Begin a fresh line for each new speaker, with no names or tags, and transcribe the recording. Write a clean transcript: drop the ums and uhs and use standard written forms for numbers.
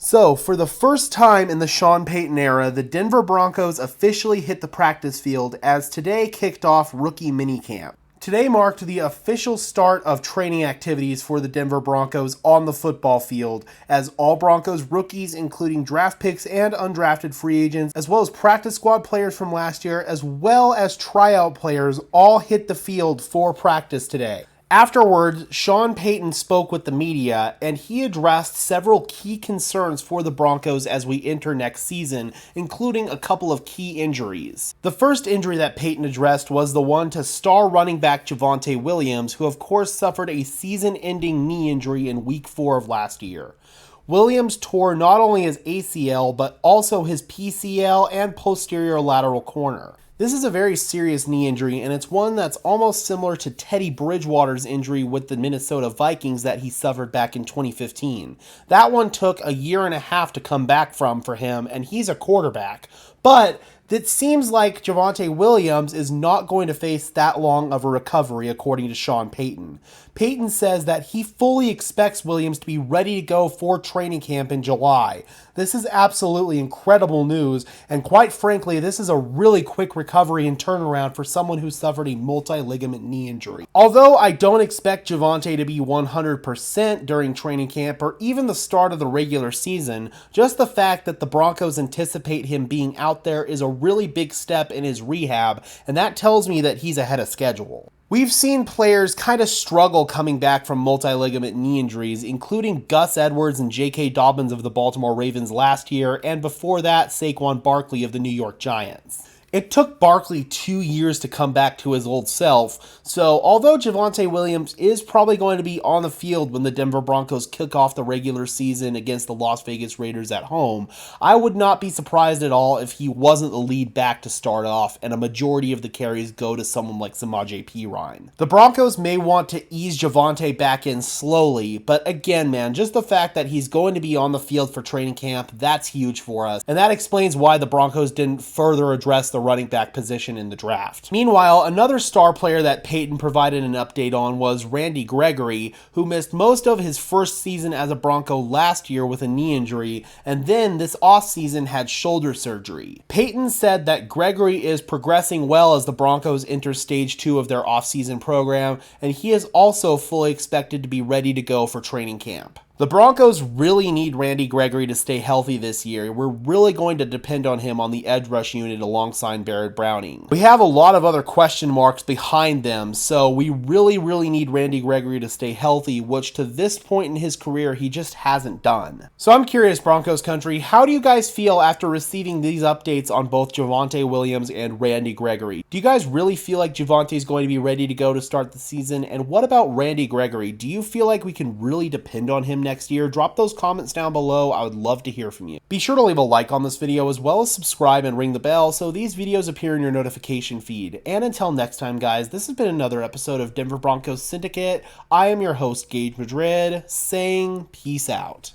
So, for the first time in the Sean Payton era, the Denver Broncos officially hit the practice field as today kicked off rookie minicamp. Today marked the official start of training activities for the Denver Broncos on the football field, as all Broncos rookies, including draft picks and undrafted free agents, as well as practice squad players from last year, as well as tryout players, all hit the field for practice today. Afterwards, Sean Payton spoke with the media, and he addressed several key concerns for the Broncos as we enter next season, including a couple of key injuries. The first injury that Payton addressed was the one to star running back Javonte Williams, who of course suffered a season-ending knee injury in Week 4 of last year. Williams tore not only his ACL, but also his PCL and posterior lateral corner. This is a very serious knee injury, and it's one that's almost similar to Teddy Bridgewater's injury with the Minnesota Vikings that he suffered back in 2015. That one took a year and a half to come back from for him, and he's a quarterback. But it seems like Javonte Williams is not going to face that long of a recovery, according to Sean Payton. Payton says that he fully expects Williams to be ready to go for training camp in July. This is absolutely incredible news, and quite frankly, this is a really quick recovery and turnaround for someone who suffered a multi-ligament knee injury. Although I don't expect Javonte to be 100% during training camp or even the start of the regular season, just the fact that the Broncos anticipate him being out there is a really big step in his rehab, and that tells me that he's ahead of schedule. We've seen players kind of struggle coming back from multi-ligament knee injuries, including Gus Edwards and J.K. Dobbins of the Baltimore Ravens last year, and before that, Saquon Barkley of the New York Giants. It took Barkley 2 years to come back to his old self, so although Javonte Williams is probably going to be on the field when the Denver Broncos kick off the regular season against the Las Vegas Raiders at home, I would not be surprised at all if he wasn't the lead back to start off and a majority of the carries go to someone like Samaje Perine. The Broncos may want to ease Javonte back in slowly, but again, man, just the fact that he's going to be on the field for training camp, that's huge for us, and that explains why the Broncos didn't further address the running back position in the draft. Meanwhile, another star player that Payton provided an update on was Randy Gregory, who missed most of his first season as a Bronco last year with a knee injury, and then this offseason had shoulder surgery. Payton said that Gregory is progressing well as the Broncos enter stage 2 of their offseason program, and he is also fully expected to be ready to go for training camp. The Broncos really need Randy Gregory to stay healthy this year. We're really going to depend on him on the edge rush unit alongside Barrett Browning. We have a lot of other question marks behind them, so we really need Randy Gregory to stay healthy, which to this point in his career, he just hasn't done. So I'm curious, Broncos country, how do you guys feel after receiving these updates on both Javonte Williams and Randy Gregory? Do you guys really feel like Javonte is going to be ready to go to start the season? And what about Randy Gregory? Do you feel like we can really depend on him next year? Drop those comments down below. I would love to hear from you. Be sure to leave a like on this video as well as subscribe and ring the bell so these videos appear in your notification feed. And until next time, guys, this has been another episode of Denver Broncos Syndicate. I am your host, Gage Madrid, saying peace out.